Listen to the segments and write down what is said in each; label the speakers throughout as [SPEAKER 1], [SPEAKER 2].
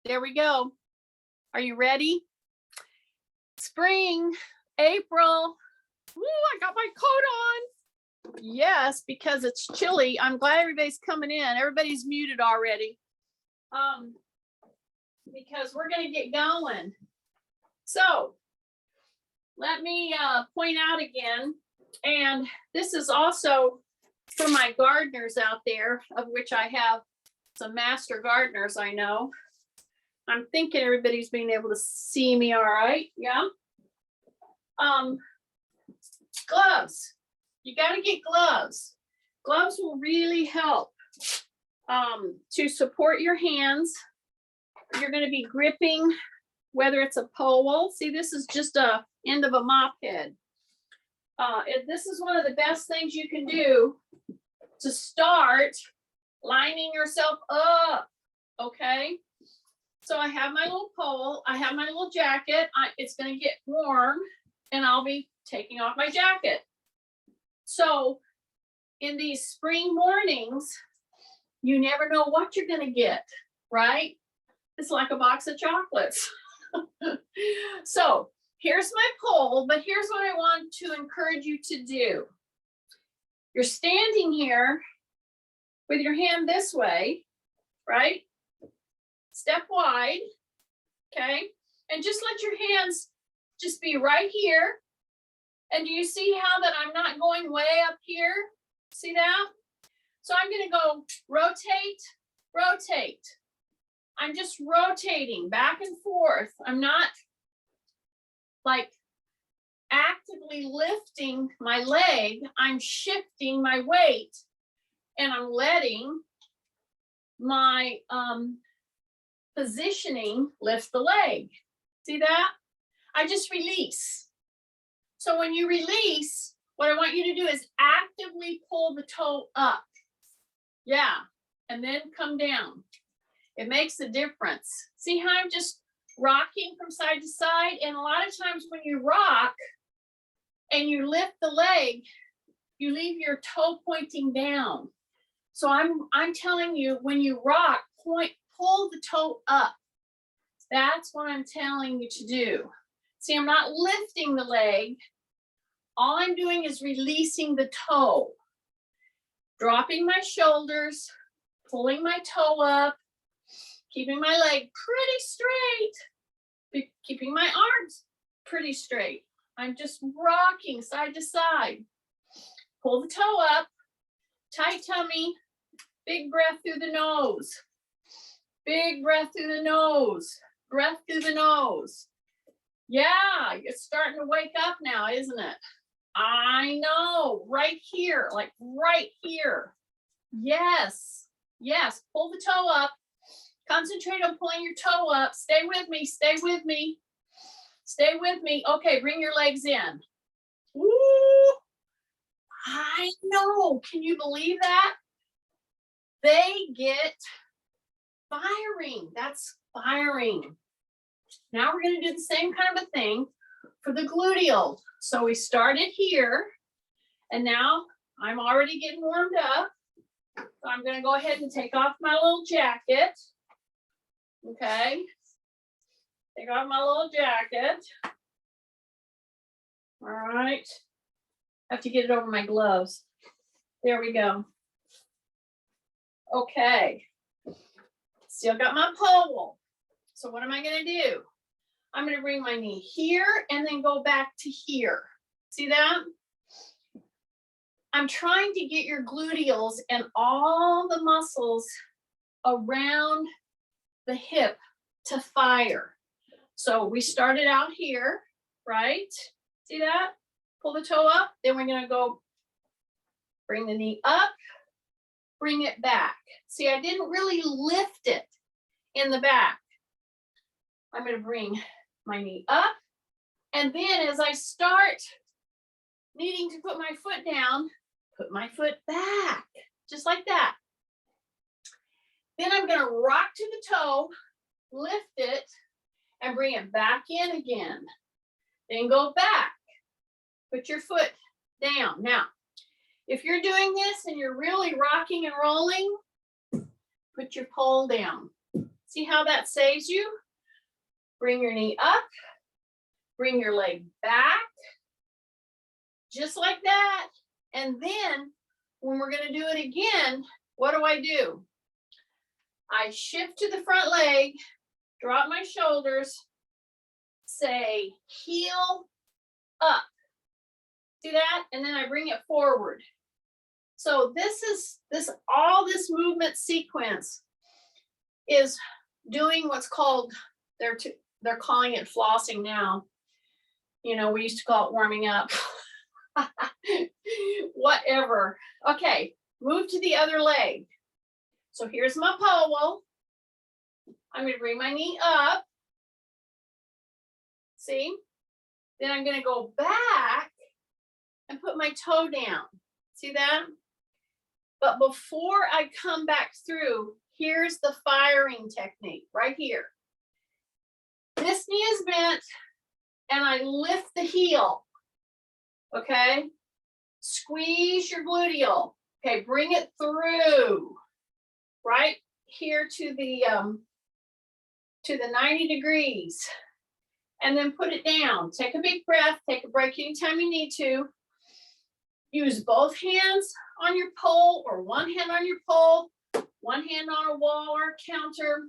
[SPEAKER 1] There we go. Are you ready? Spring, April. Woo, I got my coat on. Yes, because it's chilly. I'm glad everybody's coming in. Everybody's muted already. Because we're going to get going. So let me point out again, and this is also for my gardeners out there, of which I have some master gardeners I know. I'm thinking everybody's being able to see me all right. Yeah. Gloves. You got to get gloves. Gloves will really help to support your hands. You're going to be gripping, whether it's a pole. See, this is just a end of a mop head. This is one of the best things you can do to start lining yourself up. Okay. So I have my little pole. I have my little jacket. It's going to get warm, and I'll be taking off my jacket. So in these spring mornings, you never know what you're going to get, right? It's like a box of chocolates. So here's my pole, but here's what I want to encourage you to do. You're standing here with your hand this way, right? Step wide, okay? And just let your hands just be right here. And do you see how that I'm not going way up here? See that? So I'm gonna go rotate, rotate. I'm just rotating back and forth. I'm not like actively lifting my leg. I'm shifting my weight, and I'm letting my positioning lift the leg. See that? I just release. So when you release, what I want you to do is actively pull the toe up. Yeah, and then come down. It makes a difference. See how I'm just rocking from side to side? And a lot of times when you rock and you lift the leg, you leave your toe pointing down. So I'm telling you, when you rock, pull the toe up. That's what I'm telling you to do. See, I'm not lifting the leg. All I'm doing is releasing the toe, dropping my shoulders, pulling my toe up, keeping my leg pretty straight, keeping my arms pretty straight. I'm just rocking side to side. Pull the toe up, tight tummy, big breath through the nose. Big breath through the nose. Breath through the nose. Yeah, it's starting to wake up now, isn't it? I know, right here, like right here. Yes, yes, pull the toe up. Concentrate on pulling your toe up. Stay with me, stay with me. Stay with me. Okay, bring your legs in. Woo! I know, can you believe that? They get firing. That's firing. Now we're going to do the same kind of a thing for the gluteal. So we started here, and now I'm already getting warmed up. So I'm going to go ahead and take off my little jacket. Okay. Take off my little jacket. All right. I have to get it over my gloves. There we go. Okay. Still got my pole. So what am I going to do? I'm going to bring my knee here and then go back to here. See that? I'm trying to get your gluteals and all the muscles around the hip to fire. So we started out here, right? See that? Pull the toe up. Then we're going to go bring the knee up, bring it back. See, I didn't really lift it in the back. I'm going to bring my knee up. And then as I start needing to put my foot down, put my foot back, just like that. Then I'm going to rock to the toe, lift it, and bring it back in again. Then go back. Put your foot down. Now, if you're doing this and you're really rocking and rolling, put your pole down. See how that saves you? Bring your knee up, bring your leg back, just like that. And then when we're gonna do it again, what do? I shift to the front leg, drop my shoulders, say heel up. See that? And then I bring it forward. So all this movement sequence is doing what's called, they're calling it flossing now. You know, we used to call it warming up. Whatever. Okay, move to the other leg. So here's my pole. I'm going to bring my knee up. See? Then I'm going to go back and put my toe down. See that? But before I come back through, here's the firing technique right here. This knee is bent and I lift the heel. Okay? Squeeze your gluteal. Okay, bring it through. Right here to the 90 degrees. And then put it down. Take a big breath, take a break anytime you need to. Use both hands on your pole or one hand on your pole, one hand on a wall or a counter.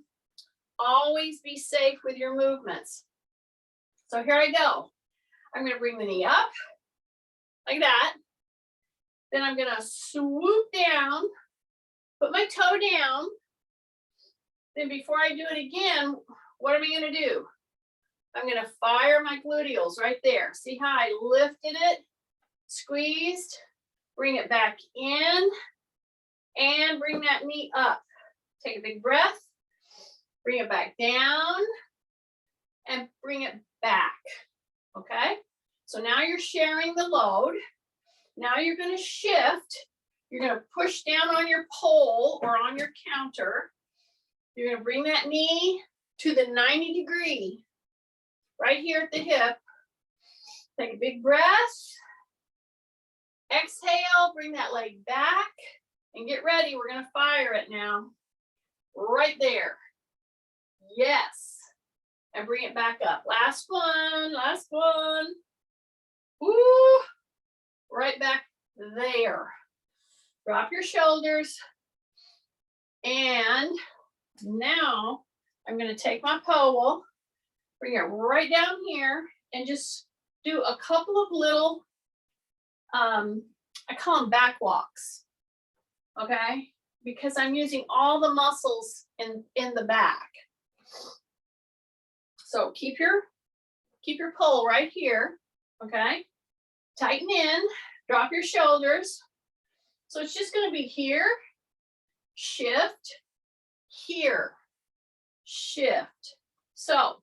[SPEAKER 1] Always be safe with your movements. So here I go. I'm going to bring the knee up like that. Then I'm going to swoop down, put my toe down. Then before I do it again, what am I going to do? I'm going to fire my gluteals right there. See how I lifted it, squeezed, bring it back in, and bring that knee up. Take a big breath, bring it back down, and bring it back. Okay? So now you're sharing the load. Now you're going to shift. You're going to push down on your pole or on your counter. You're going to bring that knee to the 90 degree, right here at the hip. Take a big breath. Exhale, bring that leg back and get ready. We're going to fire it now. Right there. Yes. And bring it back up. Last one, last one. Woo. Right back there. Drop your shoulders. And now I'm going to take my pole, bring it right down here, and just do a couple of little, I call them back walks, okay? Because I'm using all the muscles in the back. So keep your pole right here, okay? Tighten in, drop your shoulders. So it's just going to be here, shift, here, shift. So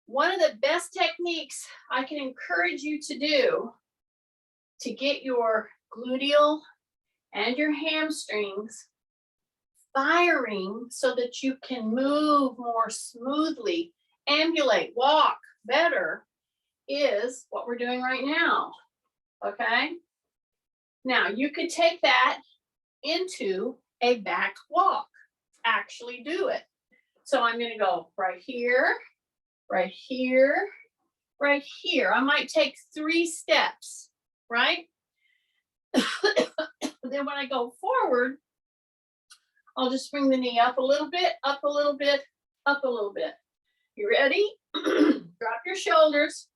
[SPEAKER 1] one of the best techniques I can encourage you to do to get your gluteal and your hamstrings firing so that you can move more smoothly, ambulate, walk better is what we're doing right now, okay? Now you could take that into a back walk, actually do it. So I'm gonna go right here, right here, right here. I might take 3 steps, right? Then when I go forward, I'll just bring the knee up a little bit, up a little bit, up a little bit. You ready? Drop your shoulders.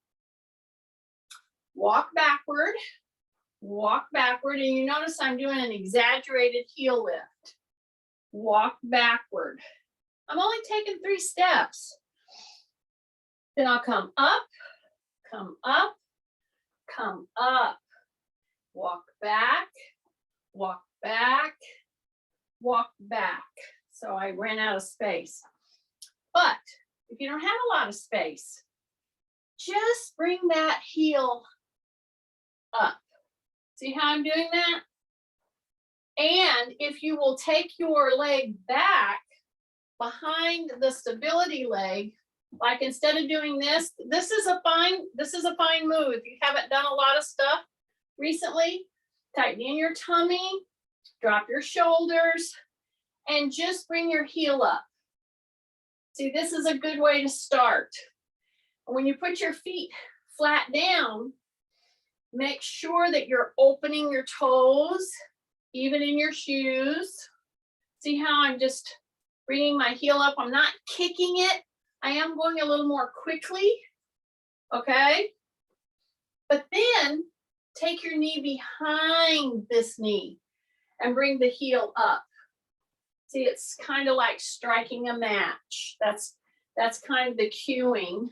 [SPEAKER 1] Walk backward, and you notice I'm doing an exaggerated heel lift. Walk backward. I'm only taking 3 steps. Then I'll come up, come up, come up. Walk back, walk back, walk back. So I ran out of space. But if you don't have a lot of space, just bring that heel up. See how I'm doing that? And if you will take your leg back behind the stability leg, like instead of doing this, this is a fine move. If you haven't done a lot of stuff recently, tighten in your tummy, drop your shoulders, and just bring your heel up. See, this is a good way to start. When you put your feet flat down, make sure that you're opening your toes, even in your shoes. See how I'm just bringing my heel up? I'm not kicking it. I am going a little more quickly, okay? But then take your knee behind this knee and bring the heel up. See, it's kind of like striking a match. That's kind of the cueing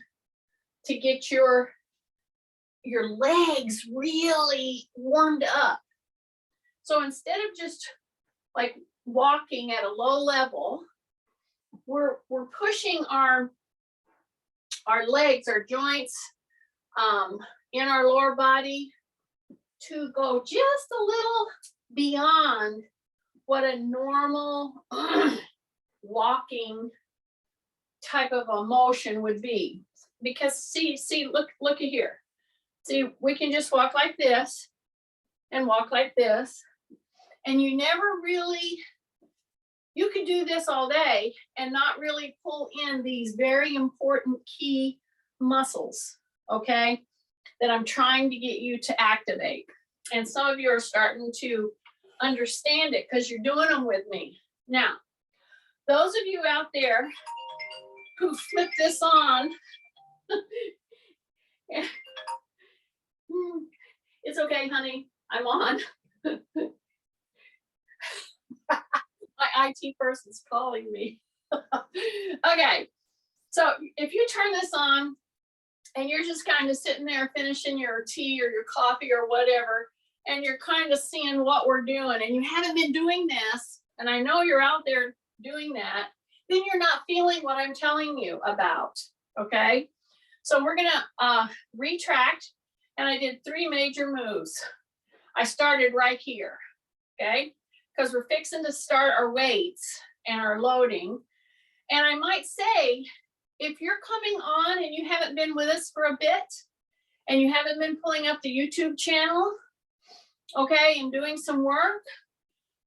[SPEAKER 1] to get your legs really warmed up. So instead of just like walking at a low level, we're pushing our legs, our joints in our lower body to go just a little beyond what a normal walking type of a motion would be. Because see, look at here. See, we can just walk like this and walk like this. And you never really, you could do this all day and not really pull in these very important key muscles, okay, that I'm trying to get you to activate. And some of you are starting to understand it because you're doing them with me. Now, those of you out there who flip this on, it's okay, honey, I'm on. My IT person's calling me. Okay, so if you turn this on and you're just kind of sitting there finishing your tea or your coffee or whatever, and you're kind of seeing what we're doing and you haven't been doing this, and I know you're out there doing that, then you're not feeling what I'm telling you about, okay? So we're gonna retract, and I did 3 major moves. I started right here, okay? Because we're fixing to start our weights and our loading. And I might say, if you're coming on and you haven't been with us for a bit, and you haven't been pulling up the YouTube channel, okay, and doing some work,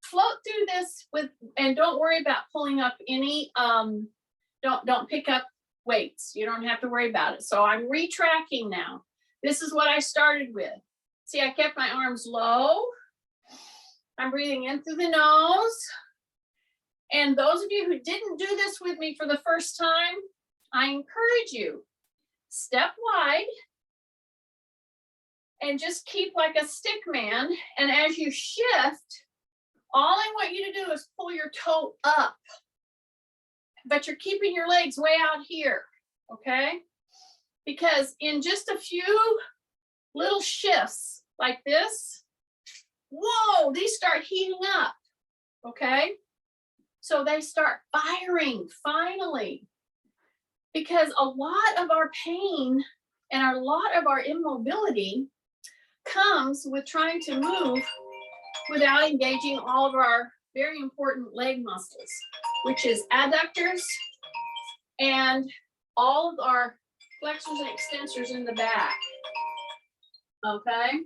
[SPEAKER 1] float through this with, and don't worry about pulling up any, don't pick up weights. You don't have to worry about it. So I'm retracking now. This is what I started with. See, I kept my arms low. I'm breathing in through the nose. And those of you who didn't do this with me for the first time, I encourage you, step wide and just keep like a stick man. And as you shift, all I want you to do is pull your toe up, but you're keeping your legs way out here, okay? Because in just a few little shifts like this, whoa, these start heating up, okay? So they start firing finally, because a lot of our pain and a lot of our immobility comes with trying to move without engaging all of our very important leg muscles, which is adductors and all of our flexors and extensors in the back, okay?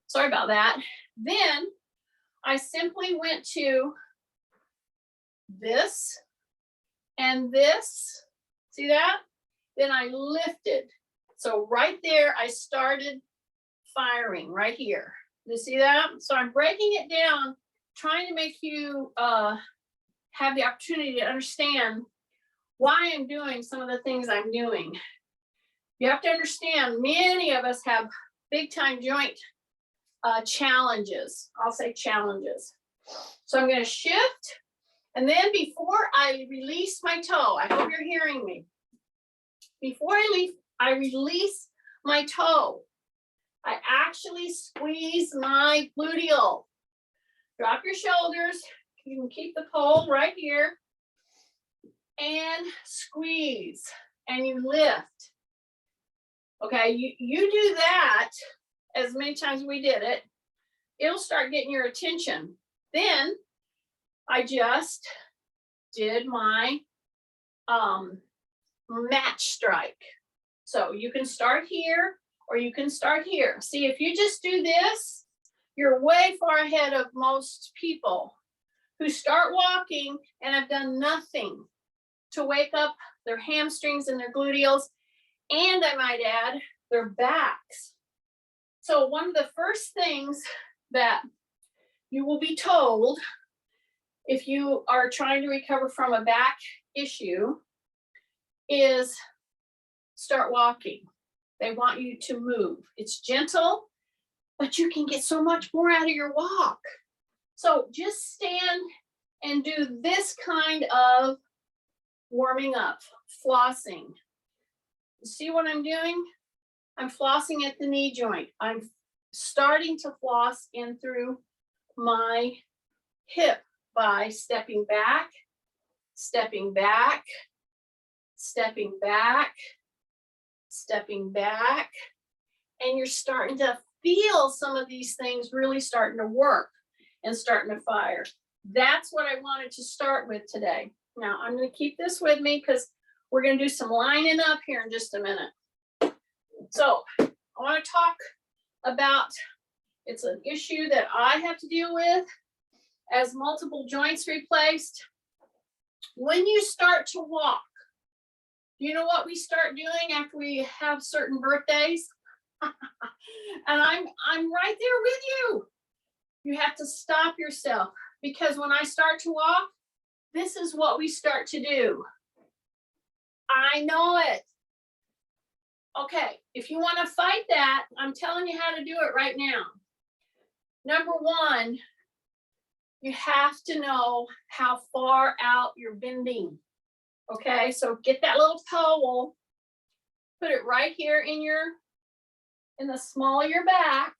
[SPEAKER 1] Sorry about that. Then I simply went to this and this, see that? Then I lifted. So right there, I started firing right here. You see that? So I'm breaking it down, trying to make you have the opportunity to understand why I'm doing some of the things I'm doing. You have to understand, many of us have big time joint challenges. I'll say challenges. So I'm going to shift. And then before I release my toe, I hope you're hearing me. Before I release my toe, I actually squeeze my gluteal. Drop your shoulders. You can keep the pole right here. And squeeze. And you lift. Okay, you do that as many times as we did it. It'll start getting your attention. Then I just did my match strike. So you can start here or you can start here. See, if you just do this, you're way far ahead of most people who start walking and have done nothing. to wake up their hamstrings and their gluteals, and I might add, their backs. So one of the first things that you will be told if you are trying to recover from a back issue is start walking. They want you to move. It's gentle, but you can get so much more out of your walk. So just stand and do this kind of warming up, flossing. See what I'm doing? I'm flossing at the knee joint. I'm starting to floss in through my hip by stepping back, stepping back, stepping back, stepping back. And you're starting to feel some of these things really starting to work and starting to fire. That's what I wanted to start with today. Now I'm going to keep this with me because we're going to do some lining up here in just a minute. So I want to talk about, it's an issue that I have to deal with as multiple joints replaced. When you start to walk, you know what we start doing after we have certain birthdays? And I'm right there with you. You have to stop yourself, because when I start to walk, this is what we start to do. I know it. Okay, if you want to fight that, I'm telling you how to do it right now. Number one, you have to know how far out you're bending. Okay, so get that little pole, put it right here in the small of your back.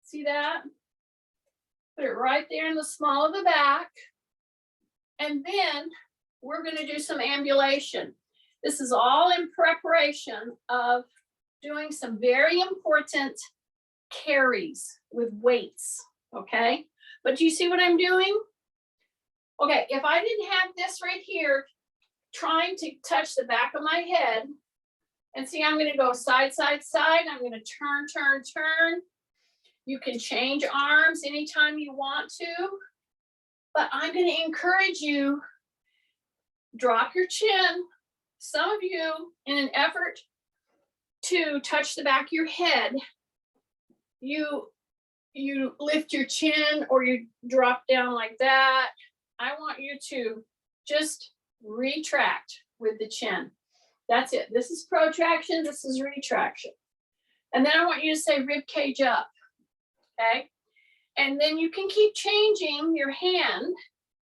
[SPEAKER 1] See that? Put it right there in the small of the back. And then we're going to do some ambulation. This is all in preparation of doing some very important carries with weights, okay? But do you see what I'm doing? Okay, if I didn't have this right here, trying to touch the back of my head, and see, I'm going to go side, side, side. I'm going to turn, turn, turn. You can change arms anytime you want to, but I'm going to encourage you, drop your chin. Some of you, in an effort to touch the back of your head, you lift your chin or you drop down like that. I want you to just retract with the chin. That's it. This is protraction. This is retraction. And then I want you to say rib cage up. Okay. And then you can keep changing your hand.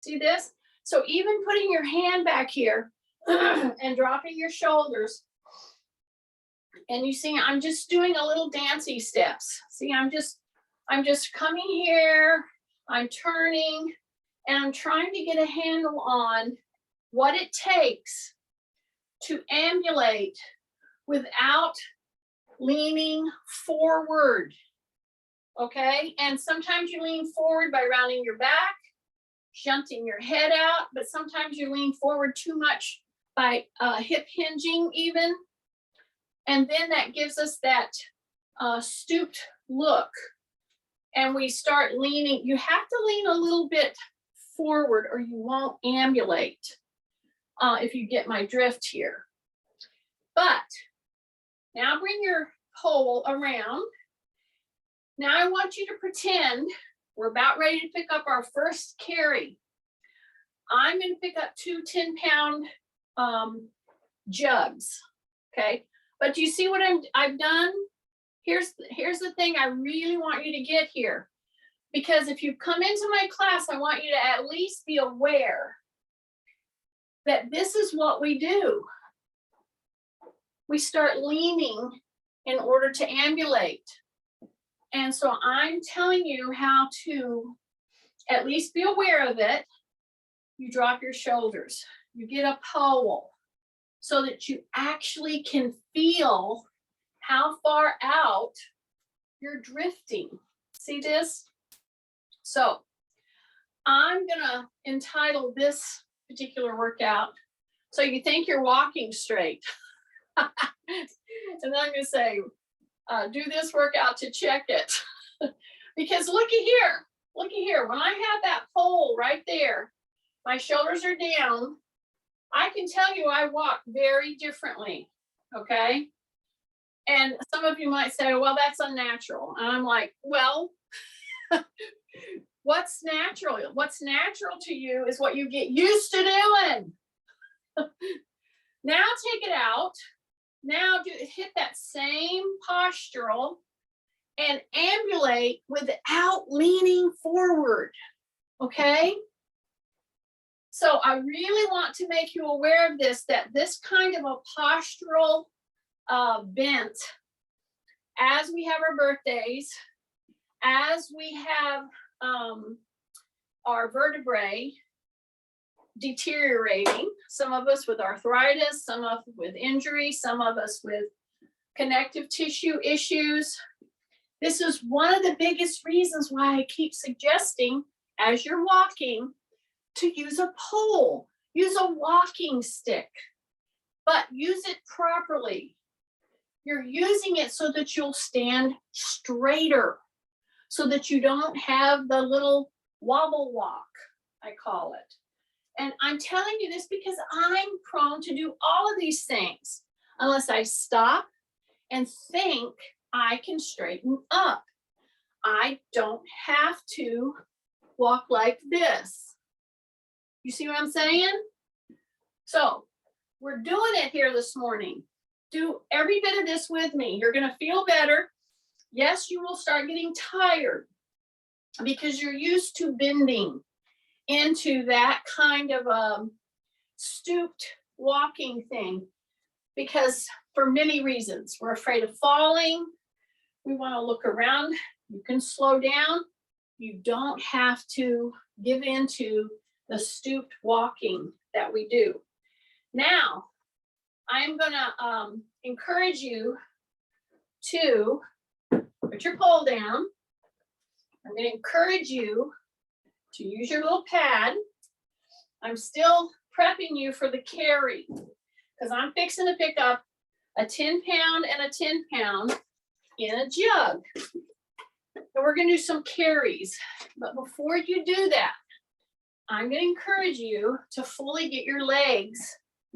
[SPEAKER 1] See this? So even putting your hand back here and dropping your shoulders. And you see, I'm just doing a little dancey steps. See, I'm just coming here. I'm turning and I'm trying to get a handle on what it takes to ambulate without leaning forward. Okay, and sometimes you lean forward by rounding your back, shunting your head out, but sometimes you lean forward too much by hip hinging even. And then that gives us that stooped look. And we start leaning. You have to lean a little bit forward or you won't ambulate, if you get my drift here. But now bring your pole around. Now I want you to pretend we're about ready to pick up our first carry. I'm going to pick up two 10-pound jugs, okay? But do you see what I've done? Here's the thing I really want you to get here. Because if you come into my class, I want you to at least be aware that this is what we do. We start leaning in order to ambulate. And so I'm telling you how to at least be aware of it. You drop your shoulders. You get a pole so that you actually can feel how far out you're drifting. See this? So I'm gonna entitle this particular workout, so you think you're walking straight. And then I'm gonna say, do this workout to check it. Because looky here, when I have that pole right there, my shoulders are down, I can tell you I walk very differently, okay? And some of you might say, well, that's unnatural. And I'm like, well, what's natural? What's natural to you is what you get used to doing. Now take it out. Now hit that same postural and ambulate without leaning forward, okay? So I really want to make you aware of this, that this kind of a postural bent, as we have our birthdays, as we have our vertebrae deteriorating, some of us with arthritis, some of us with injury, some of us with connective tissue issues. This is one of the biggest reasons why I keep suggesting, as you're walking, to use a pole, use a walking stick, but use it properly. You're using it so that you'll stand straighter, so that you don't have the little wobble walk, I call it. And I'm telling you this because I'm prone to do all of these things unless I stop and think I can straighten up. I don't have to walk like this. You see what I'm saying? So we're doing it here this morning. Do every bit of this with me. You're going to feel better. Yes, you will start getting tired because you're used to bending into that kind of stooped walking thing, because for many reasons, we're afraid of falling. We want to look around. You can slow down. You don't have to give into the stooped walking that we do. Now, I'm going to encourage you to put your pole down. I'm going to encourage you to use your little pad. I'm still prepping you for the carry because I'm fixing to pick up a 10-pound and a 10-pound in a jug. And we're going to do some carries. But before you do that, I'm going to encourage you to fully get your legs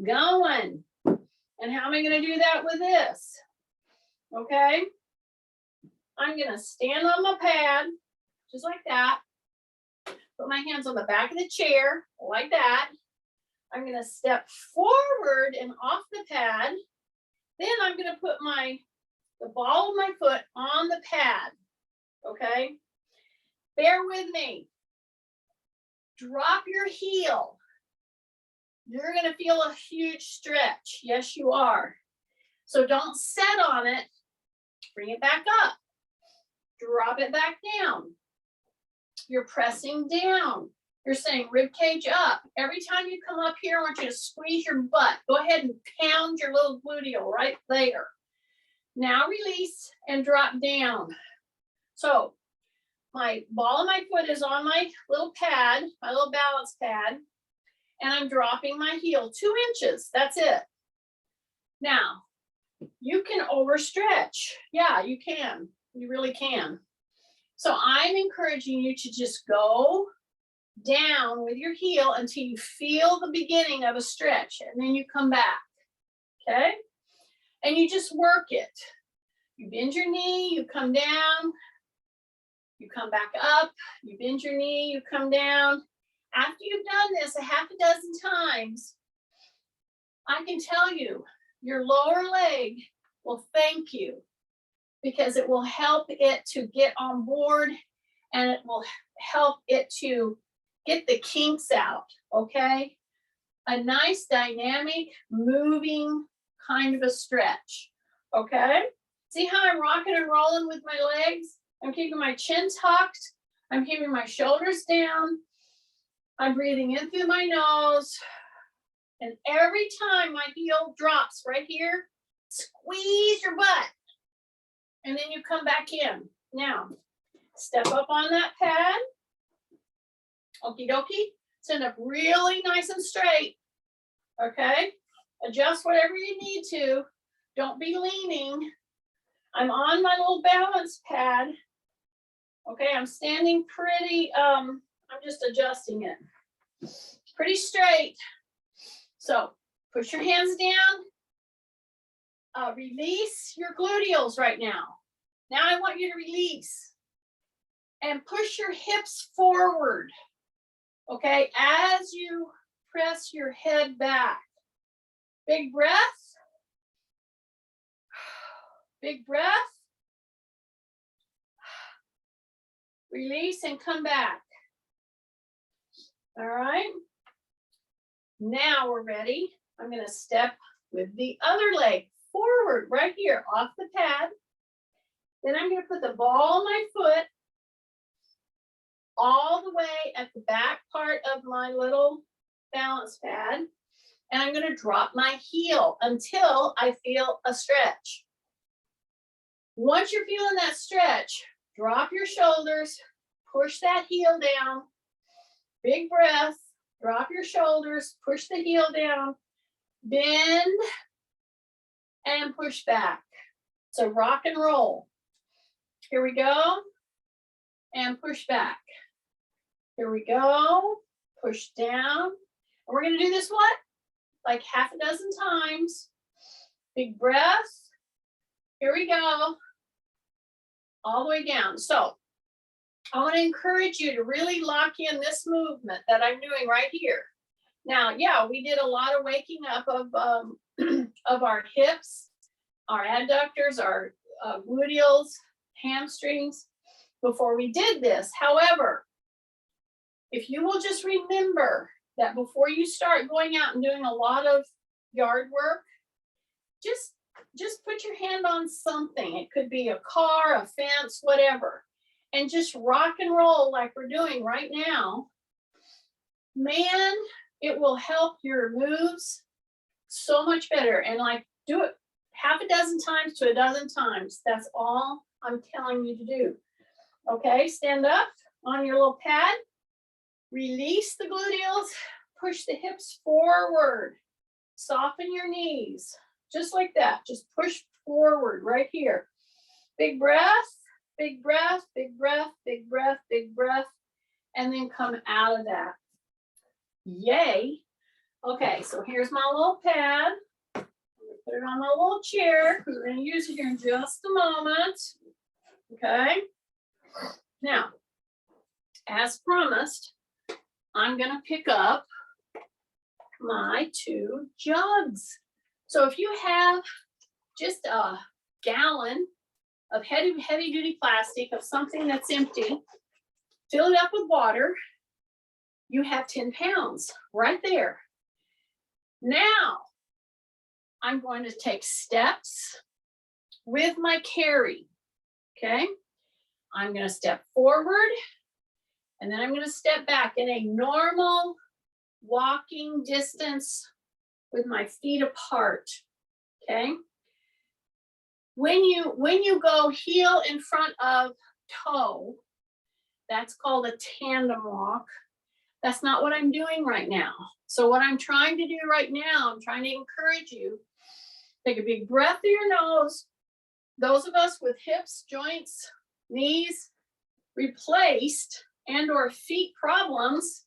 [SPEAKER 1] going. And how am I going to do that with this? Okay. I'm going to stand on my pad, just like that. Put my hands on the back of the chair, like that. I'm going to step forward and off the pad. Then I'm going to put the ball of my foot on the pad. Okay. Bear with me. Drop your heel. You're going to feel a huge stretch. Yes, you are. So don't set on it. Bring it back up. Drop it back down. You're pressing down. You're saying rib cage up. Every time you come up here, I want you to squeeze your butt. Go ahead and pound your little gluteal right there. Now release and drop down. So my ball of my foot is on my little pad, my little balance pad, and I'm dropping my heel 2 inches. That's it. Now, you can overstretch. Yeah, you can. You really can. So I'm encouraging you to just go down with your heel until you feel the beginning of a stretch, and then you come back. Okay? And you just work it. You bend your knee, you come down, you come back up, you bend your knee, you come down. After you've done this a half a dozen times, I can tell you, your lower leg will thank you because it will help it to get on board and it will help it to get the kinks out, okay? A nice dynamic, moving kind of a stretch, okay? See how I'm rocking and rolling with my legs? I'm keeping my chin tucked. I'm keeping my shoulders down. I'm breathing in through my nose. And every time my heel drops right here, squeeze your butt. And then you come back in. Now, step up on that pad. Okie dokie. Stand up really nice and straight. Okay? Adjust whatever you need to. Don't be leaning. I'm on my little balance pad. Okay, I'm standing pretty, I'm just adjusting it. Pretty straight. So push your hands down. Release your gluteals right now. Now I want you to release and push your hips forward. Okay, as you press your head back. Big breath. Big breath. Release and come back. All right. Now we're ready. I'm going to step with the other leg forward right here off the pad. Then I'm going to put the ball of my foot all the way at the back part of my little balance pad. And I'm going to drop my heel until I feel a stretch. Once you're feeling that stretch, drop your shoulders, push that heel down. Big breath, drop your shoulders, push the heel down, bend, and push back. So rock and roll. Here we go. And push back. Here we go. Push down. And we're going to do this what? Like half a dozen times. Big breath. Here we go. All the way down. So I want to encourage you to really lock in this movement that I'm doing right here. Now, yeah, we did a lot of waking up of our hips, our adductors, our gluteals, hamstrings before we did this. However, if you will just remember that before you start going out and doing a lot of yard work, just put your hand on something. It could be a car, a fence, whatever, and just rock and roll like we're doing right now. Man, it will help your moves so much better. And like do it half a dozen times to a dozen times. That's all I'm telling you to do. Okay, stand up on your little pad. Release the gluteals. Push the hips forward. Soften your knees. Just like that. Just push forward right here. Big breath, big breath, big breath, big breath, big breath. And then come out of that. Yay. Okay, so here's my little pad. I'm gonna put it on my little chair because we're going to use it here in just a moment. Okay. Now, as promised, I'm going to pick up my 2 jugs. So if you have just a gallon of heavy duty plastic of something that's empty, fill it up with water, you have 10 pounds right there. Now, I'm going to take steps with my carry, okay? I'm going to step forward, and then I'm going to step back in a normal walking distance with my feet apart, okay? When you go heel in front of toe, that's called a tandem walk. That's not what I'm doing right now. So what I'm trying to do right now, I'm trying to encourage you, take a big breath through your nose. Those of us with hips, joints, knees replaced and or feet problems,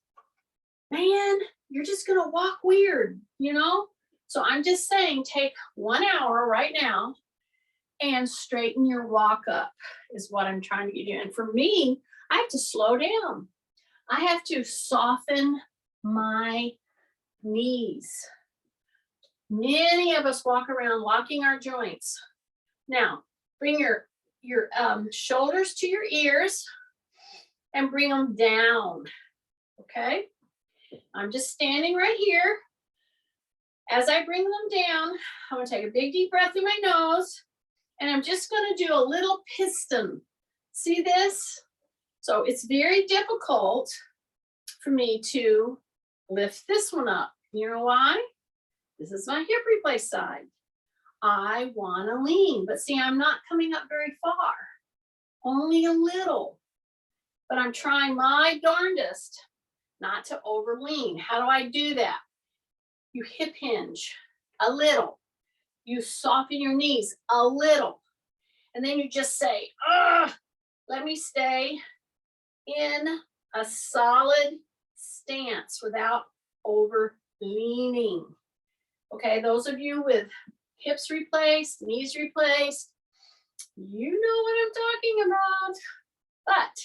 [SPEAKER 1] man, you're just gonna walk weird, you know? So I'm just saying, take 1 hour right now and straighten your walk up is what I'm trying to get you. And for me, I have to slow down. I have to soften my knees. Many of us walk around locking our joints. Now, bring your shoulders to your ears and bring them down, okay? I'm just standing right here. As I bring them down, I'm gonna take a big deep breath through my nose, and I'm just gonna do a little piston. See this? So it's very difficult for me to lift this one up. You know why? This is my hip replace side. I wanna lean, but see, I'm not coming up very far, only a little. But I'm trying my darndest not to over lean. How do I do that? You hip hinge a little. You soften your knees a little. And then you just say, let me stay in a solid stance without over leaning. Okay, those of you with hips replaced, knees replaced, you know what I'm talking about. But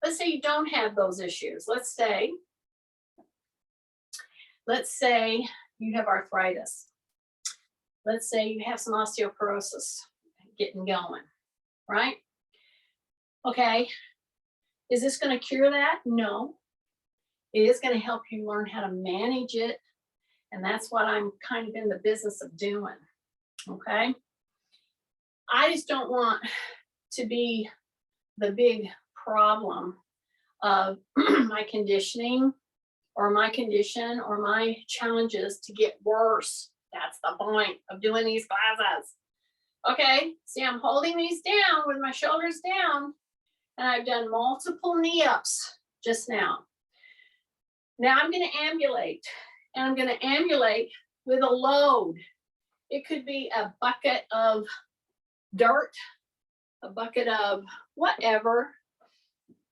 [SPEAKER 1] let's say you don't have those issues. Let's say you have arthritis. Let's say you have some osteoporosis getting going, right? Okay, is this going to cure that? No. It is going to help you learn how to manage it. And that's what I'm kind of in the business of doing. Okay. I just don't want to be the big problem of my conditioning or my condition or my challenges to get worse. That's the point of doing these classes. Okay. See, I'm holding these down with my shoulders down, and I've done multiple knee ups just now. Now I'm going to ambulate, and I'm going to ambulate with a load. It could be a bucket of dirt, a bucket of whatever.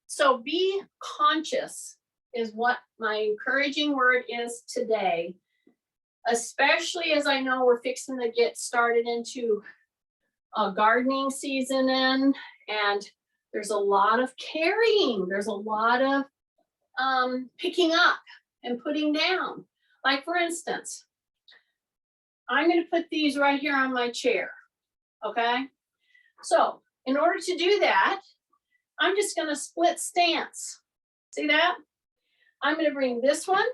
[SPEAKER 1] So be conscious is what my encouraging word is today, especially as I know we're fixing to get started into a gardening season in, and there's a lot of carrying. There's a lot of picking up and putting down. Like for instance, I'm going to put these right here on my chair. Okay. So in order to do that, I'm just going to split stance. See that? I'm going to bring this one,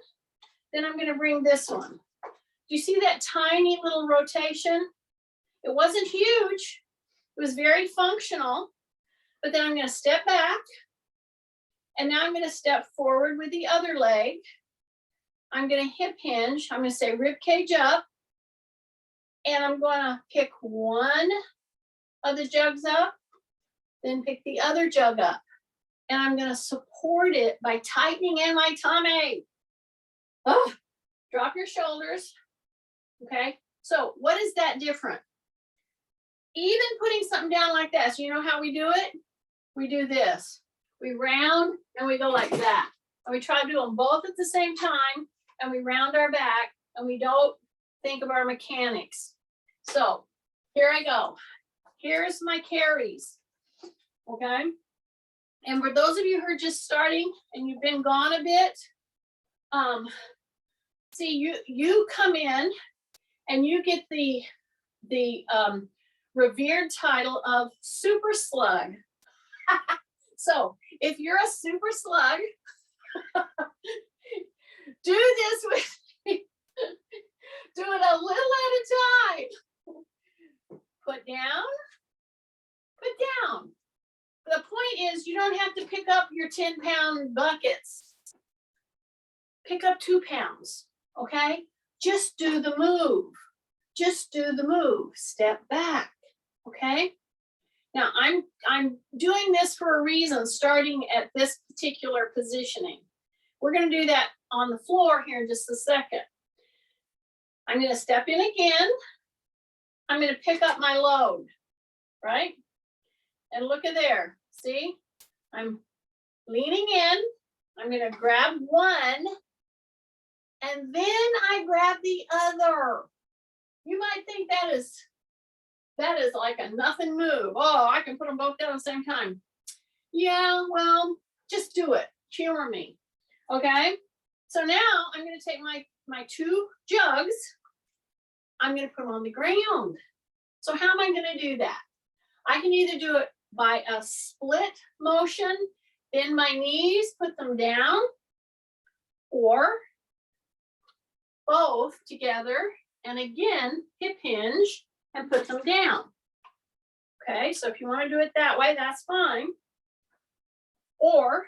[SPEAKER 1] then I'm going to bring this one. Do you see that tiny little rotation? It wasn't huge. It was very functional. But then I'm going to step back. And now I'm going to step forward with the other leg. I'm going to hip hinge. I'm going to say rib cage up. And I'm going to pick one of the jugs up, then pick the other jug up. And I'm going to support it by tightening in my tummy. Oh, drop your shoulders. Okay. So what is that different? Even putting something down like that. So you know how we do it? We do this. We round and we go like that. And we try to do them both at the same time. And we round our back and we don't think of our mechanics. So here I go. Here's my carries. Okay. And for those of you who are just starting and you've been gone a bit, see, you come in and you get the revered title of super slug. So if you're a super slug, do this with me. Do it a little at a time. Put down, put down. The point is you don't have to pick up your 10-pound buckets. Pick up 2 pounds, okay? Just do the move. Just do the move. Step back, okay? Now, I'm doing this for a reason, starting at this particular positioning. We're going to do that on the floor here in just a second. I'm going to step in again. I'm going to pick up my load, right? And look at there. See? I'm leaning in. I'm going to grab one. And then I grab the other. You might think that is like a nothing move. Oh, I can put them both down at the same time. Yeah, well, just do it. Humor me. Okay? So now I'm going to take my 2 jugs. I'm going to put them on the ground. So how am I going to do that? I can either do it by a split motion, bend my knees, put them down, or both together, and again, hip hinge and put them down. Okay, so if you want to do it that way, that's fine. Or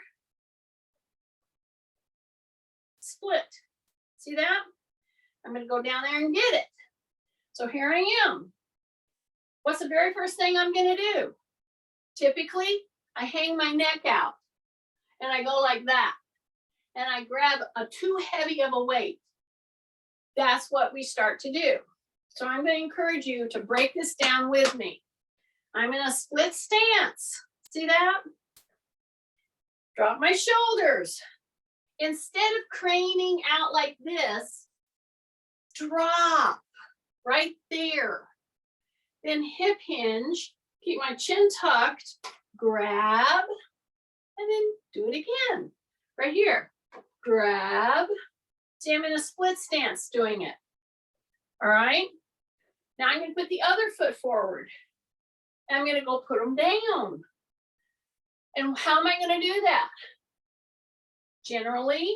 [SPEAKER 1] split. See that? I'm going to go down there and get it. So here I am. What's the very first thing I'm going to do? Typically, I hang my neck out and I go like that. And I grab a too heavy of a weight. That's what we start to do. So I'm going to encourage you to break this down with me. I'm in a split stance. See that? Drop my shoulders. Instead of craning out like this, drop right there. Then hip hinge, keep my chin tucked, grab, and then do it again. Right here, grab. See, I'm in a split stance doing it. All right. Now I'm going to put the other foot forward. And I'm going to go put them down. And how am I going to do that? Generally,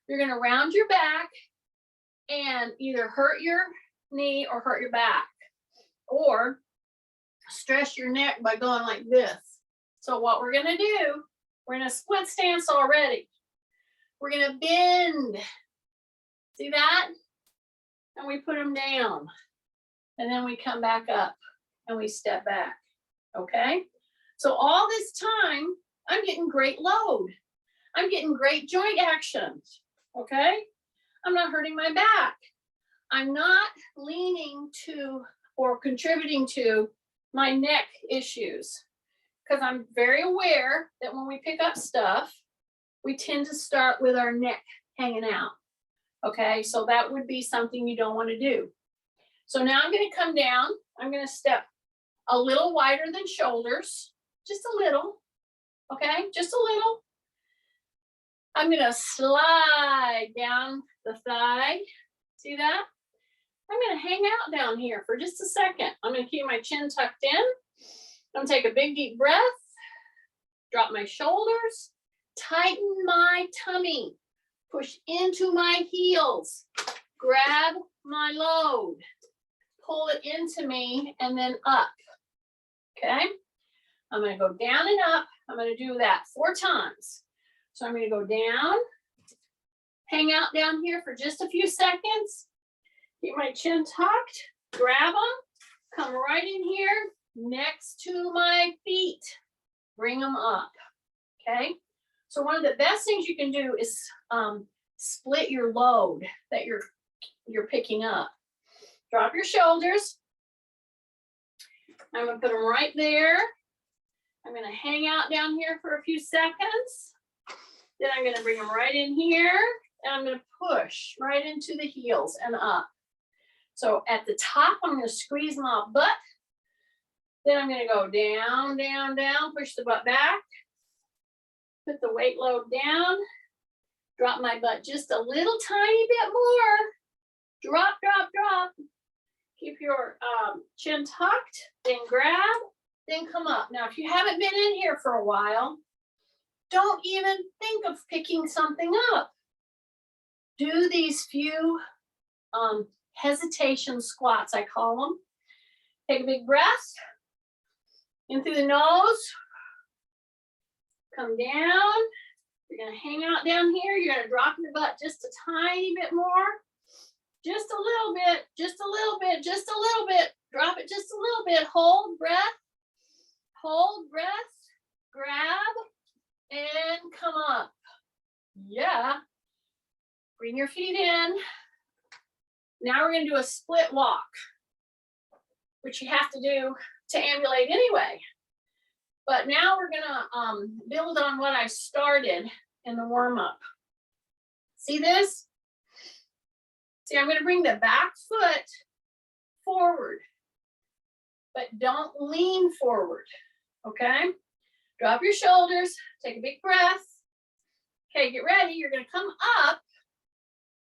[SPEAKER 1] you're going to round your back and either hurt your knee or hurt your back, or stress your neck by going like this. So what we're going to do, we're in a split stance already. We're going to bend. See that? And we put them down. And then we come back up and we step back. Okay? So all this time, I'm getting great load. I'm getting great joint actions. Okay? I'm not hurting my back. I'm not leaning to or contributing to my neck issues, because I'm very aware that when we pick up stuff, we tend to start with our neck hanging out. Okay, so that would be something you don't want to do. So now I'm going to come down. I'm going to step a little wider than shoulders, just a little. Okay, just a little. I'm going to slide down the thigh. See that? I'm going to hang out down here for just a second. I'm going to keep my chin tucked in. I'm going to take a big deep breath. Drop my shoulders. Tighten my tummy. Push into my heels. Grab my load. Pull it into me and then up. Okay? I'm going to go down and up. I'm going to do that 4 times. So I'm going to go down. Hang out down here for just a few seconds. Keep my chin tucked, grab them, come right in here next to my feet, bring them up, okay? So one of the best things you can do is split your load that you're picking up. Drop your shoulders. I'm gonna put them right there. I'm gonna hang out down here for a few seconds. Then I'm gonna bring them right in here, and I'm gonna push right into the heels and up. So at the top, I'm going to squeeze my butt. Then I'm going to go down, down, down, push the butt back. Put the weight load down. Drop my butt just a little tiny bit more. Drop, drop, drop. Keep your chin tucked, then grab, then come up. Now, if you haven't been in here for a while, don't even think of picking something up. Do these few hesitation squats, I call them. Take a big breath in through the nose. Come down. You're going to hang out down here. You're going to drop your butt just a tiny bit more. Just a little bit, just a little bit, just a little bit. Drop it just a little bit. Hold breath. Hold breath. Grab and come up. Yeah. Bring your feet in. Now we're going to do a split walk, which you have to do to ambulate anyway. But now we're going to build on what I started in the warm-up. See this? See, I'm going to bring the back foot forward, but don't lean forward, okay? Drop your shoulders, take a big breath. Okay, get ready. You're going to come up,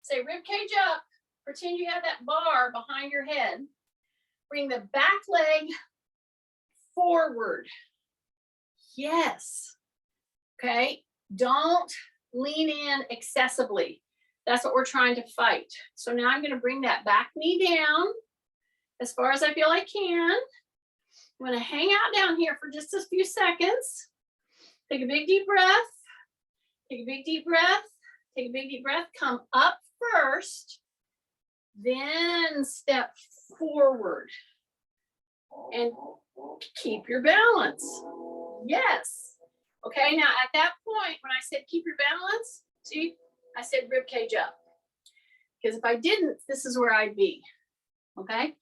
[SPEAKER 1] say rib cage up. Pretend you have that bar behind your head. Bring the back leg forward. Yes. Okay. Don't lean in excessively. That's what we're trying to fight. So now I'm going to bring that back knee down as far as I feel I can. I'm going to hang out down here for just a few seconds. Take a big deep breath. Take a big deep breath. Take a big deep breath. Come up first. Then step forward and keep your balance. Yes. Okay, now at that point, when I said keep your balance, see, I said rib cage up. Because if I didn't, this is where I'd be. Okay?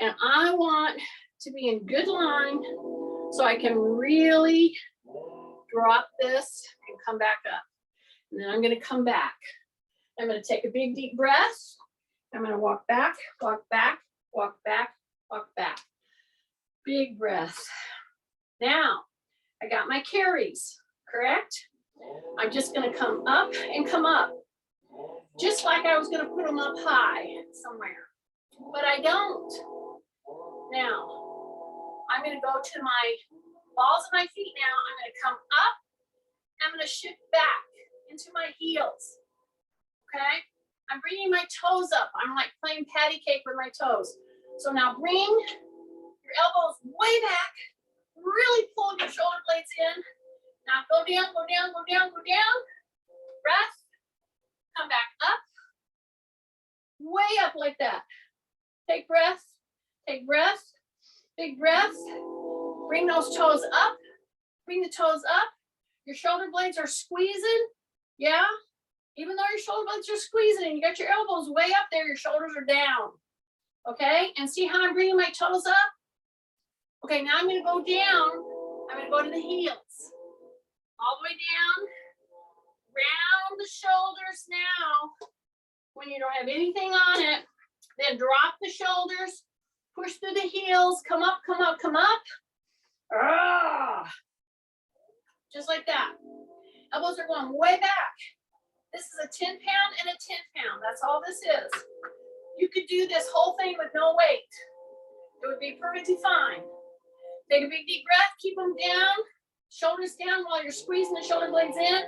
[SPEAKER 1] And I want to be in good line so I can really drop this and come back up. And then I'm going to come back. I'm going to take a big deep breath. I'm going to walk back, walk back, walk back, walk back. Big breath. Now, I got my carries, correct? I'm just going to come up and come up. Just like I was going to put them up high somewhere. But I don't. Now, I'm going to go to my balls of my feet now. I'm going to come up. I'm going to shift back into my heels. Okay? I'm bringing my toes up. I'm like playing patty cake with my toes. So now bring your elbows way back. Really pull your shoulder blades in. Now go down, go down, go down, go down. Breath. Come back up. Way up like that. Take breath. Take breath. Big breath. Bring those toes up. Bring the toes up. Your shoulder blades are squeezing. Yeah? Even though your shoulder blades are squeezing and you got your elbows way up there, your shoulders are down. Okay? And see how I'm bringing my toes up? Okay, now I'm going to go down. I'm going to go to the heels. All the way down. Round the shoulders now. When you don't have anything on it, then drop the shoulders. Push through the heels. Come up, come up, come up. Ah. Just like that. Elbows are going way back. This is a 10-pound and a 10-pound. That's all this is. You could do this whole thing with no weight. It would be perfectly fine. Take a big deep breath. Keep them down. Shoulders down while you're squeezing the shoulder blades in.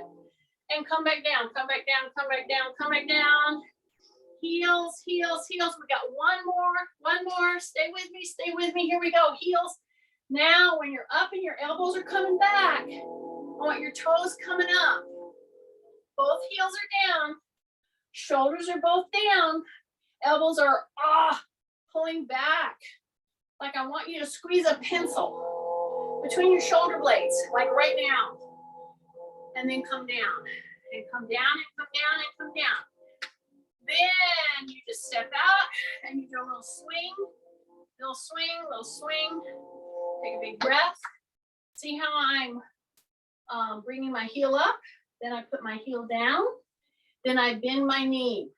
[SPEAKER 1] And come back down. Come back down. Come back down. Come back down. Heels, heels, heels. We got one more. One more. Stay with me. Stay with me. Here we go. Heels. Now, when you're up and your elbows are coming back, I want your toes coming up. Both heels are down. Shoulders are both down. Elbows are pulling back. Like I want you to squeeze a pencil between your shoulder blades, like right now. And then come down. And come down and come down and come down. Then you just step out and you do a little swing. Little swing, little swing. Take a big breath. See how I'm bringing my heel up. Then I put my heel down. Then I bend my knee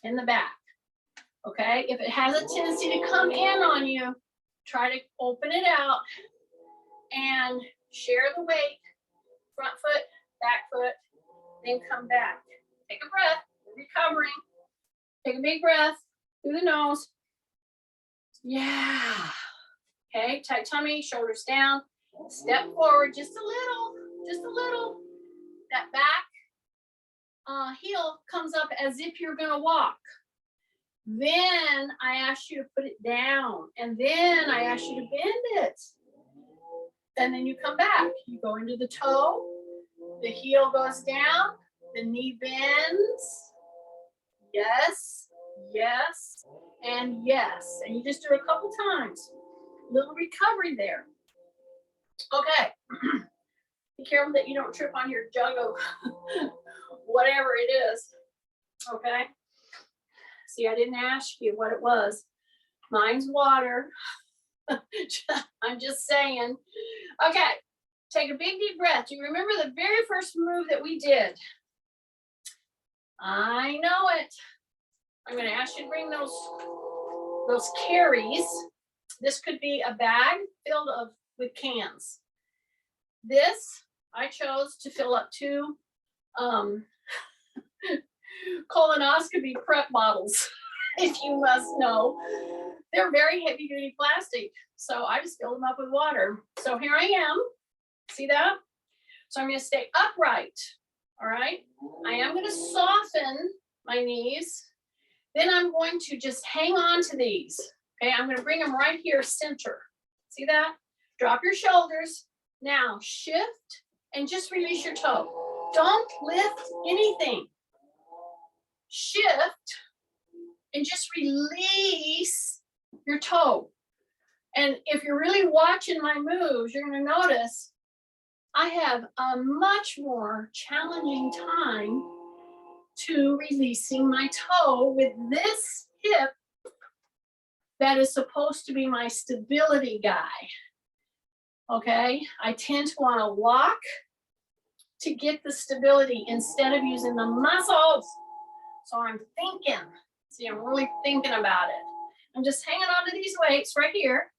[SPEAKER 1] in the back. Okay? If it has a tendency to come in on you, try to open it out and share the weight. Front foot, back foot, then come back. Take a breath. Recovering. Take a big breath through the nose. Yeah. Okay, tight tummy, shoulders down. Step forward just a little, just a little. That back heel comes up as if you're gonna walk. Then I ask you to put it down, and then I ask you to bend it. And then you come back. You go into the toe, the heel goes down, the knee bends. Yes, yes, and yes. And you just do it a couple times. Little recovery there. Okay. Be careful that you don't trip on your jug of whatever it is. Okay. See, I didn't ask you what it was. Mine's water. I'm just saying. Okay. Take a big deep breath. Do you remember the very first move that we did? I know it. I'm going to ask you to bring those carries. This could be a bag filled with cans. This, I chose to fill up 2 colonoscopy prep bottles, if you must know. They're very heavy duty plastic. So I just filled them up with water. So here I am. See that? So I'm going to stay upright. All right. I am going to soften my knees. Then I'm going to just hang on to these. Okay. I'm going to bring them right here, center. See that? Drop your shoulders. Now shift and just release your toe. Don't lift anything. Shift and just release your toe. And if you're really watching my moves, you're going to notice I have a much more challenging time to releasing my toe with this hip that is supposed to be my stability guy. Okay, I tend to want to lock to get the stability instead of using the muscles. So I'm thinking, See, I'm really thinking about it. I'm just hanging on to these weights right here.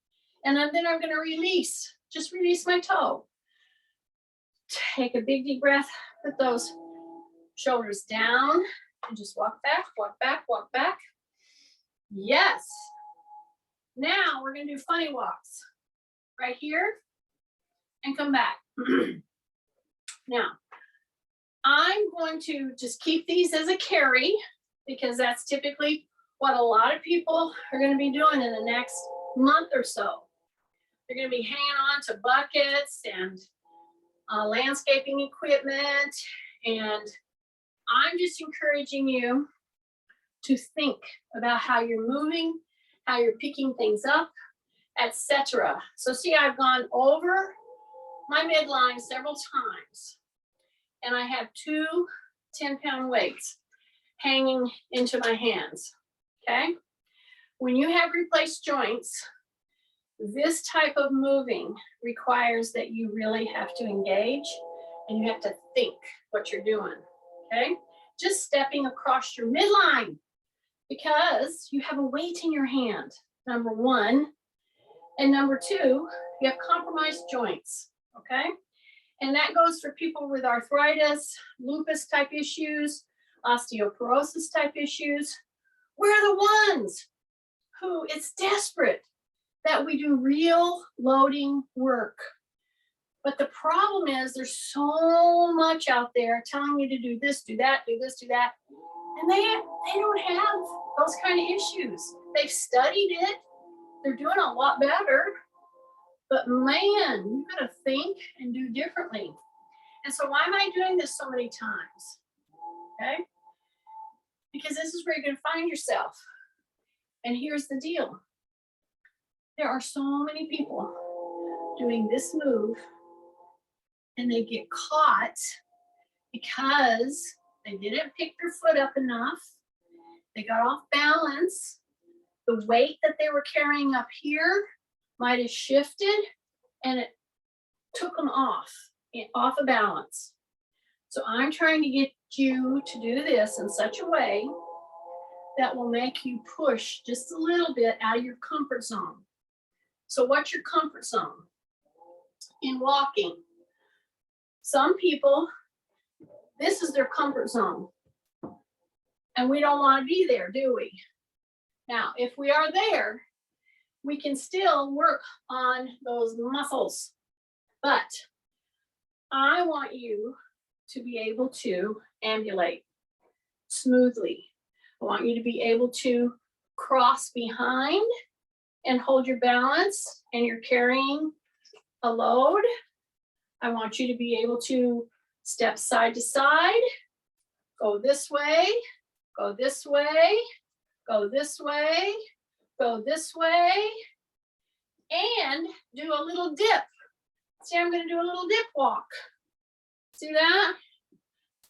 [SPEAKER 1] And then I'm going to release, just release my toe. Take a big deep breath, put those shoulders down and just walk back, walk back, walk back. Yes. Now we're going to do funny walks right here and come back. Now, I'm going to just keep these as a carry because that's typically what a lot of people are going to be doing in the next month or so. They're going to be hanging on to buckets and landscaping equipment, and I'm just encouraging you to think about how you're moving, how you're picking things up, etc. So see, I've gone over my midline several times, and I have two 10-pound weights hanging into my hands, okay? When you have replaced joints, this type of moving requires that you really have to engage and you have to think what you're doing, okay? Just stepping across your midline because you have a weight in your hand, number one. And number two, you have compromised joints, okay? And that goes for people with arthritis, lupus type issues, osteoporosis type issues. We're the ones who it's desperate that we do real loading work. But the problem is there's so much out there telling you to do this, do that, do this, do that. And they don't have those kind of issues. They've studied it. They're doing a lot better. But man, you gotta think and do differently. And so why am I doing this so many times? Okay? Because this is where you're gonna find yourself. And here's the deal. There are so many people doing this move and they get caught because they didn't pick their foot up enough. They got off balance. The weight that they were carrying up here might have shifted and it took them off of balance. So I'm trying to get you to do this in such a way that will make you push just a little bit out of your comfort zone. So what's your comfort zone in walking? Some people, this is their comfort zone. And we don't want to be there, do we? Now, if we are there, we can still work on those muscles. But I want you to be able to ambulate smoothly. I want you to be able to cross behind and hold your balance and you're carrying a load. I want you to be able to step side to side, go this way, go this way, go this way, go this way, and do a little dip. See, I'm going to do a little dip walk. See that?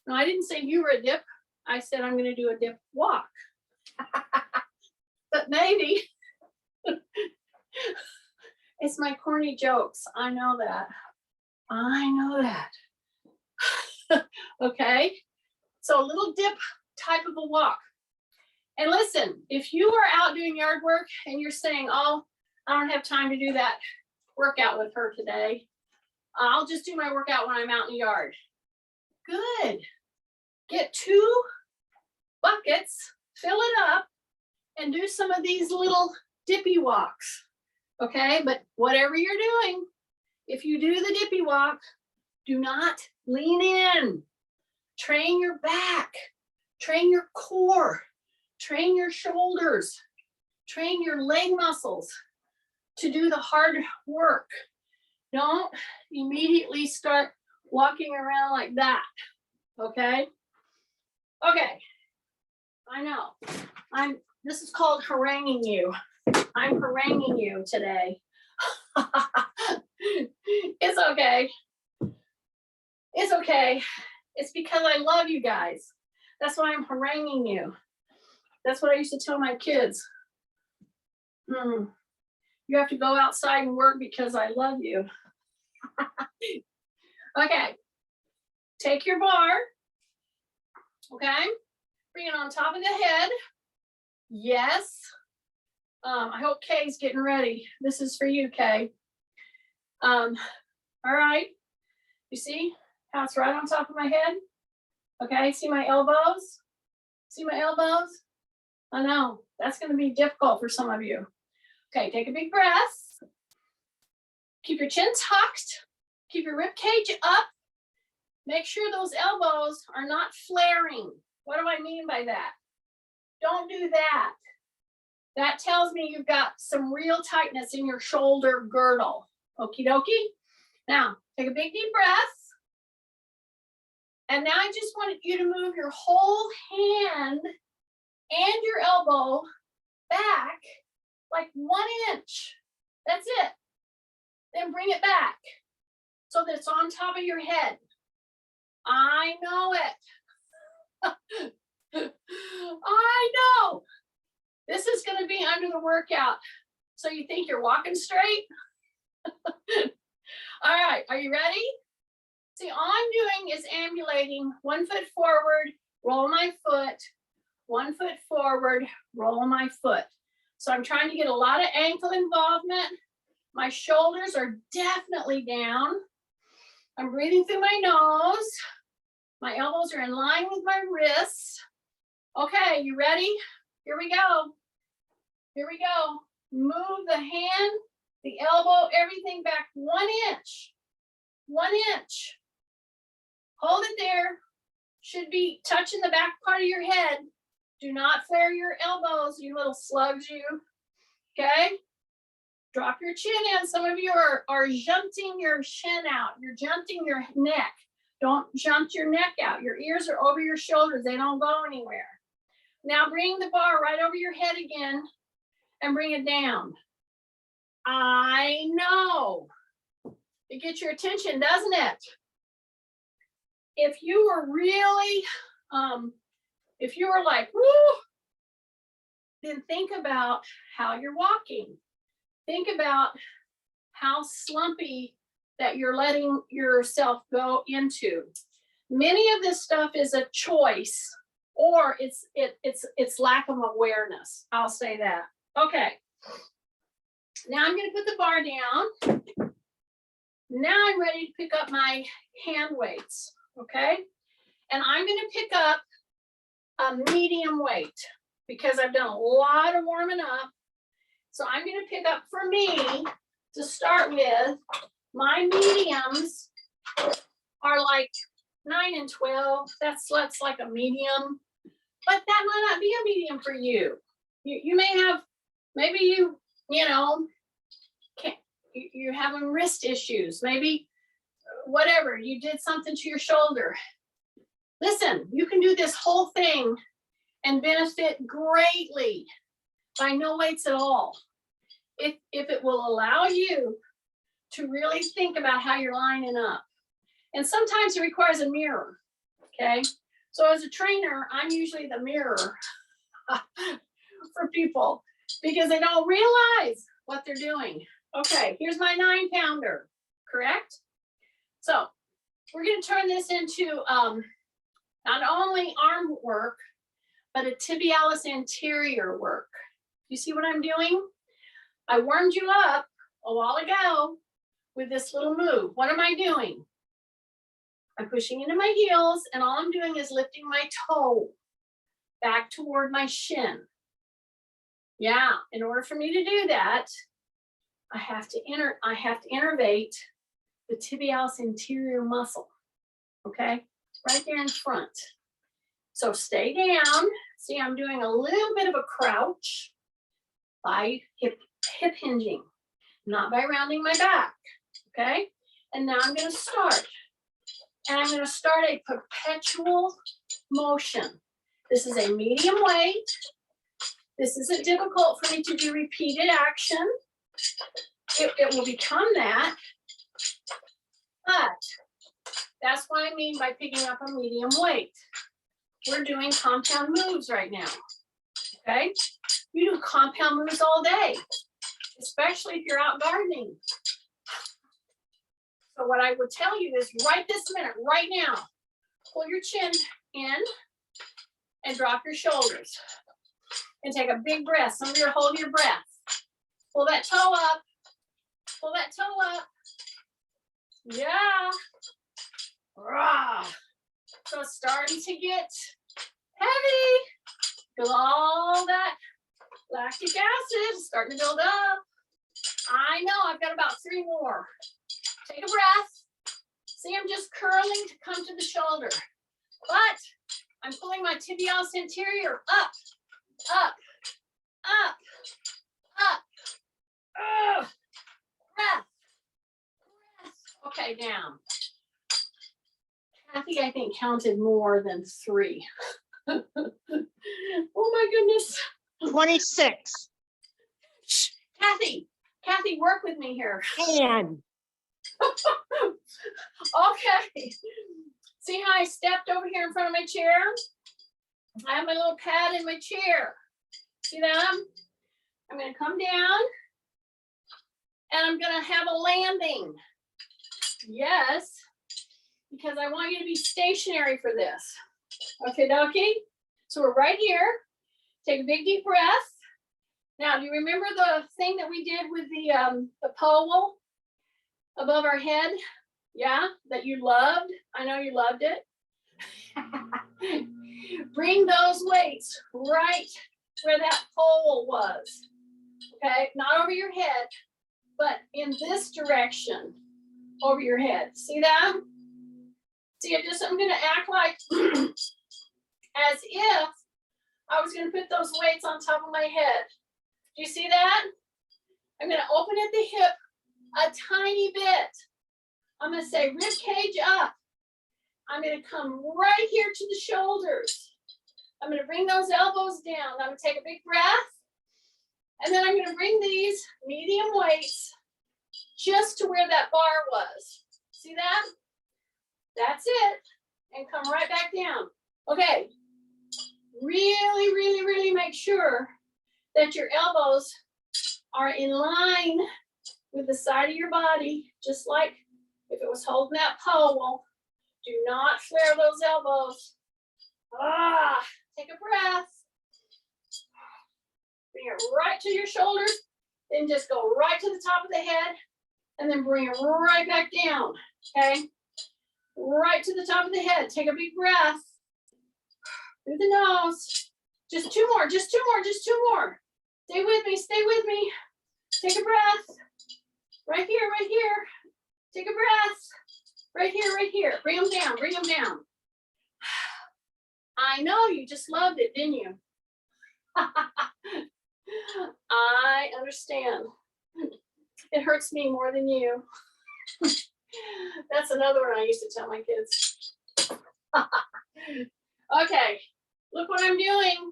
[SPEAKER 1] No, I didn't say you were a dip. I said I'm going to do a dip walk. But maybe it's my corny jokes. I know that. I know that. Okay? So a little dip type of a walk. And listen, if you are out doing yard work and you're saying, oh, I don't have time to do that workout with her today. I'll just do my workout when I'm out in the yard. Good. Get 2 buckets, fill it up, and do some of these little dippy walks. Okay, but whatever you're doing, if you do the dippy walk, do not lean in. Train your back, train your core, train your shoulders, train your leg muscles to do the hard work. Don't immediately start walking around like that, okay? Okay, I know, this is called haranguing you. I'm haranguing you today. It's okay. It's okay. It's because I love you guys. That's why I'm haranguing you. That's what I used to tell my kids. You have to go outside and work because I love you. Okay. Take your bar. Okay. Bring it on top of the head. Yes. I hope Kay's getting ready. This is for you, Kay. All right. You see how it's right on top of my head? Okay, see my elbows? See my elbows? I know, that's gonna be difficult for some of you. Okay, take a big breath. Keep your chin tucked. Keep your rib cage up. Make sure those elbows are not flaring. What do I mean by that? Don't do that. That tells me you've got some real tightness in your shoulder girdle. Okie dokie. Now, take a big deep breath. And now I just want you to move your whole hand and your elbow back like 1 inch. That's it. Then bring it back so that it's on top of your head. I know it. I know. This is going to be under the workout. So you think you're walking straight? All right, are you ready? See, all I'm doing is ambulating 1 foot forward, roll my foot, 1 foot forward, roll my foot. So I'm trying to get a lot of ankle involvement. My shoulders are definitely down. I'm breathing through my nose. My elbows are in line with my wrists. Okay, you ready? Here we go. Here we go. Move the hand, the elbow, everything back 1 inch. 1 inch. Hold it there. Should be touching the back part of your head. Do not flare your elbows, you little slugs, you. Okay? Drop your chin in. Some of you are junting your chin out. You're junting your neck. Don't junt your neck out. Your ears are over your shoulders. They don't go anywhere. Now bring the bar right over your head again and bring it down. I know. It gets your attention, doesn't it? If you were really, if you were like, woo, then think about how you're walking. Think about how slumpy that you're letting yourself go into. Many of this stuff is a choice, or it's lack of awareness. I'll say that. Okay. Now I'm going to put the bar down. Now I'm ready to pick up my hand weights. Okay. And I'm going to pick up a medium weight because I've done a lot of warming up. So I'm going to pick up, for me, to start with, my mediums are like 9 and 12. That's like a medium, but that might not be a medium for you. You may have, maybe you know, you're having wrist issues. Maybe whatever, you did something to your shoulder. Listen, you can do this whole thing and benefit greatly by no weights at all. If it will allow you to really think about how you're lining up. And sometimes it requires a mirror, okay? So as a trainer, I'm usually the mirror for people because they don't realize what they're doing. Okay, here's my 9-pounder, correct? So we're going to turn this into not only arm work, but a tibialis anterior work. You see what I'm doing? I warmed you up a while ago with this little move. What am I doing? I'm pushing into my heels, and all I'm doing is lifting my toe back toward my shin. Yeah, in order for me to do that, I have to innervate the tibialis anterior muscle. Okay, right there in front. So stay down. See, I'm doing a little bit of a crouch by hip hinging, not by rounding my back. Okay, and now I'm going to start. And I'm going to start a perpetual motion. This is a medium weight. This isn't difficult for me to do repeated action. It will become that. But that's what I mean by picking up a medium weight. We're doing compound moves right now. Okay? You do compound moves all day, especially if you're out gardening. So what I would tell you is right this minute, right now, pull your chin in and drop your shoulders. And take a big breath. Some of you are holding your breath. Pull that toe up. Pull that toe up. Yeah. Rah. So it's starting to get heavy. Because all that lactic acid is starting to build up. I know, I've got about 3 more. Take a breath. See, I'm just curling to come to the shoulder. But I'm pulling my tibialis anterior up, up, up, up. Ugh. Breath. Breath. Okay, down. Kathy, I think, counted more than 3. Oh my goodness.
[SPEAKER 2] 26.
[SPEAKER 1] Shh. Kathy, work with me here.
[SPEAKER 2] And
[SPEAKER 1] Okay. See how I stepped over here in front of my chair? I have my little pad in my chair. See that? I'm going to come down and I'm going to have a landing. Yes, because I want you to be stationary for this. Okay, dokie? So we're right here. Take a big deep breath. Now, do you remember the thing that we did with the pole above our head? Yeah, that you loved. I know you loved it. Bring those weights right where that pole was. Okay, not over your head, but in this direction over your head. See that? See, I'm going to act like as if I was going to put those weights on top of my head. Do you see that? I'm going to open at the hip a tiny bit. I'm going to say rib cage up. I'm going to come right here to the shoulders. I'm going to bring those elbows down. I'm going to take a big breath. And then I'm going to bring these medium weights just to where that bar was. See that? That's it. And come right back down. Okay. Really, really, really make sure that your elbows are in line with the side of your body, just like if it was holding that pole. Do not flare those elbows. Take a breath. Bring it right to your shoulders, then just go right to the top of the head, and then bring it right back down, okay? Right to the top of the head. Take a big breath. Through the nose. Just 2 more, just 2 more, just 2 more. Stay with me, stay with me. Take a breath. Right here, right here. Take a breath. Right here, right here. Bring them down, bring them down. I know you just loved it, didn't you? I understand. It hurts me more than you. That's another one I used to tell my kids. Okay, look what I'm doing.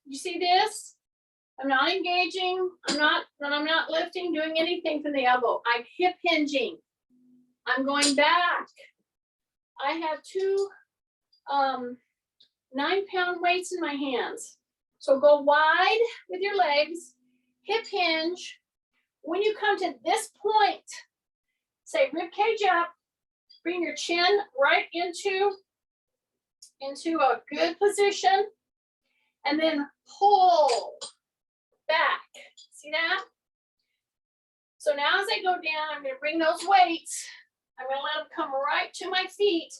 [SPEAKER 1] You see this? I'm not engaging. I'm not lifting, doing anything from the elbow. I'm hip hinging. I'm going back. I have 2 9-pound weights in my hands. So go wide with your legs, hip hinge. When you come to this point, say rib cage up, bring your chin right into a good position, and then pull back. See that? So now as I go down, I'm going to bring those weights. I'm going to let them come right to my feet,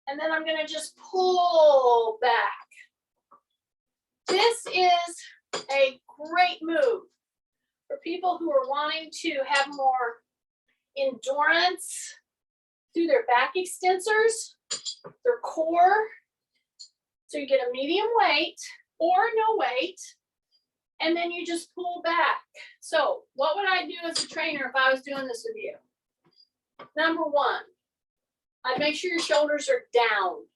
[SPEAKER 1] and then I'm going to just pull back. This is a great move for people who are wanting to have more endurance through their back extensors, their core. So you get a medium weight or no weight, and then you just pull back. So what would I do as a trainer if I was doing this with you? Number 1, I'd make sure your shoulders are down,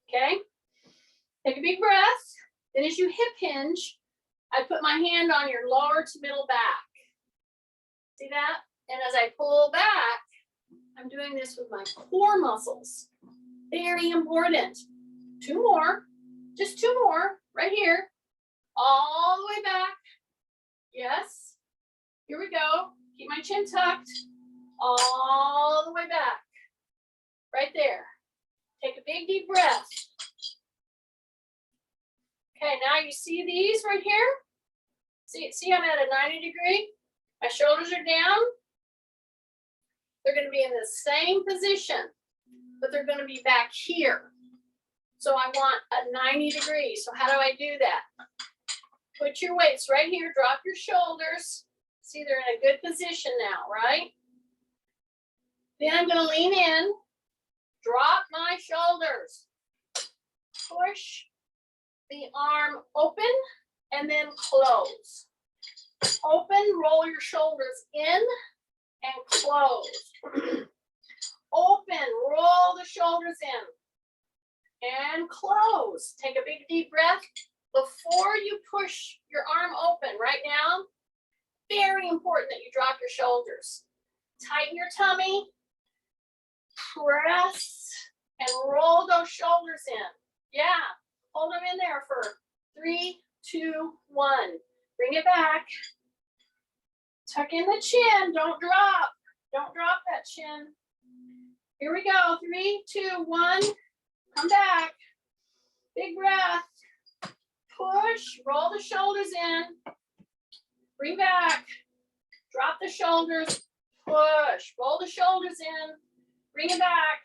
[SPEAKER 1] okay? Take a big breath. Then as you hip hinge, I put my hand on your lower to middle back. See that? And as I pull back, I'm doing this with my core muscles. Very important. 2 more, just 2 more, right here. All the way back. Yes. Here we go. Keep my chin tucked. All the way back. Right there. Take a big deep breath. Okay, now you see these right here? See, I'm at a 90 degree. My shoulders are down. They're going to be in the same position, but they're going to be back here. So I want a 90 degrees. So how do I do that? Put your weights right here. Drop your shoulders. See, they're in a good position now, right? Then I'm going to lean in. Drop my shoulders. Push the arm open and then close. Open, roll your shoulders in and close. Open, roll the shoulders in and close. Take a big deep breath before you push your arm open. Right now, very important that you drop your shoulders. Tighten your tummy, press, and roll those shoulders in. Yeah, hold them in there for 3, 2, 1. Bring it back. Tuck in the chin. Don't drop. Don't drop that chin. Here we go. 3, 2, 1. Come back. Big breath. Push. Roll the shoulders in. Bring back. Drop the shoulders. Push. Roll the shoulders in. Bring it back.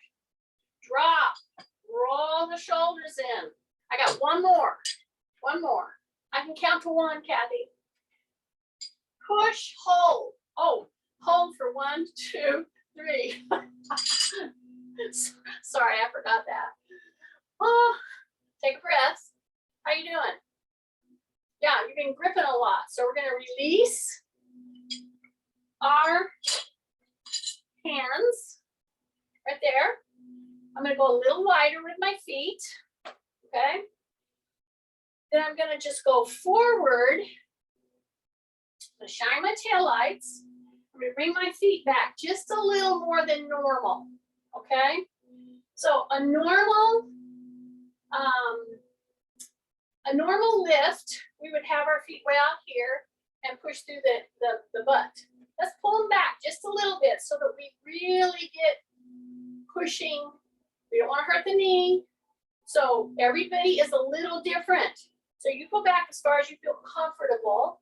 [SPEAKER 1] Drop. Roll the shoulders in. I got one more. One more. I can count to 1, Kathy. Push, hold. Oh, hold for 1, 2, 3. Sorry, I forgot that. Oh, take a breath. How you doing? Yeah, you've been gripping a lot. So we're going to release our hands right there. I'm going to go a little wider with my feet. Okay. Then I'm going to just go forward. I'm going to shine my taillights. I'm going to bring my feet back just a little more than normal. Okay. So a normal lift, we would have our feet way out here and push through the butt. Let's pull them back just a little bit so that we really get pushing. We don't want to hurt the knee. So everybody is a little different. So you go back as far as you feel comfortable,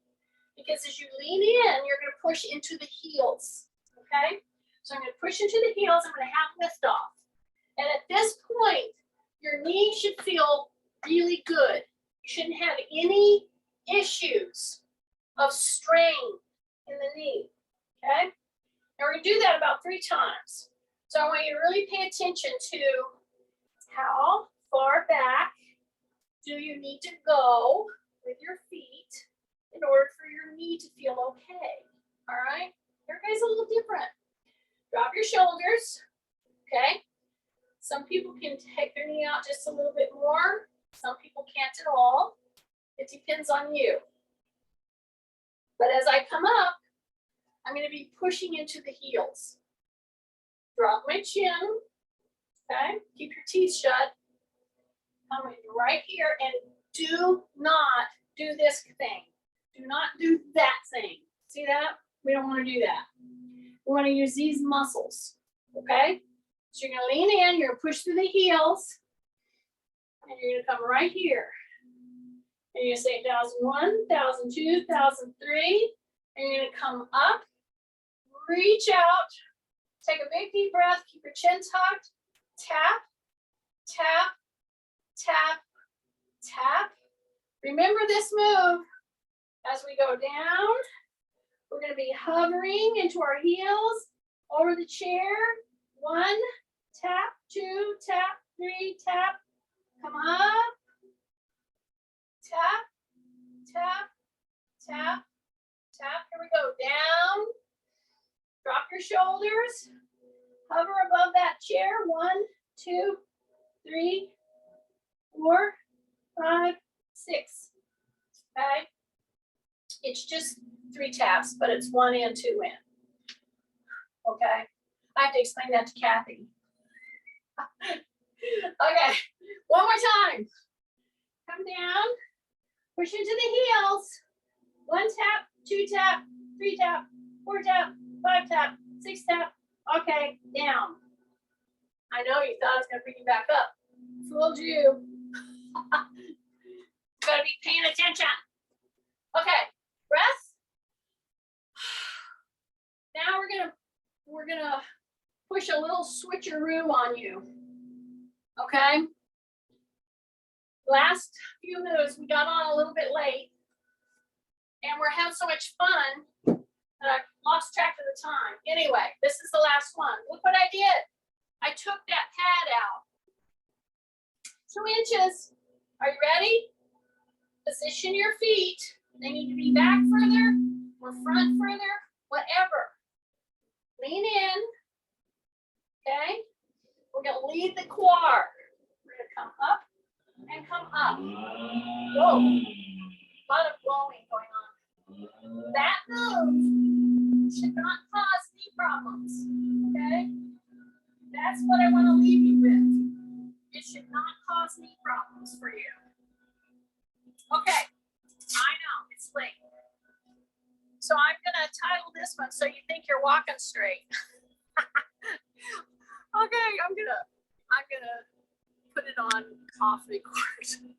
[SPEAKER 1] because as you lean in, you're going to push into the heels. Okay? So I'm going to push into the heels. I'm going to have lift off. And at this point, your knee should feel really good. You shouldn't have any issues of strain in the knee. Okay? And we're going to do that about 3 times. So I want you to really pay attention to how far back do you need to go with your feet in order for your knee to feel okay. All right? Everybody's a little different. Drop your shoulders. Okay? Some people can take their knee out just a little bit more. Some people can't at all. It depends on you. But as I come up, I'm going to be pushing into the heels. Drop my chin. Okay? Keep your teeth shut. Come right here and do not do this thing. Do not do that thing. See that? We don't want to do that. We want to use these muscles. Okay? So you're going to lean in, you're going to push through the heels, and you're going to come right here. And you're going to say 1,001, 1,002, 1,003, and you're going to come up, reach out, take a big deep breath, keep your chin tucked, tap, tap, tap, tap. Remember this move. As we go down, we're going to be hovering into our heels over the chair. 1, tap, 2, tap, 3, tap. Come up. Tap, tap, tap, tap. Here we go. Down. Drop your shoulders. Hover above that chair. 1, 2, 3, 4, 5, 6. Okay. It's just 3 taps, but it's 1 and 2 in. Okay. I have to explain that to Kathy. Okay. One more time. Come down. Push into the heels. 1 tap, 2 tap, 3 tap, 4 tap, 5 tap, 6 tap. Okay. Down. I know you thought I was going to bring you back up. Fooled you. You got to be paying attention. Okay. breath. Now we're gonna push a little switcheroo on you. Okay. Last few moves, we got on a little bit late, and we're having so much fun that I lost track of the time. Anyway, this is the last one. Look what I did. I took that pad out. 2 inches. Are you ready? Position your feet. They need to be back further or front further, whatever. Lean in. Okay. We're going to lead the quad. We're going to come up and come up. Whoa. A lot of blowing going on. That move should not cause knee problems. Okay. That's what I want to leave you with. It should not cause knee problems for you. Okay, I know, it's late. So I'm gonna title this one so you think you're walking straight. Okay, I'm gonna put it on off record.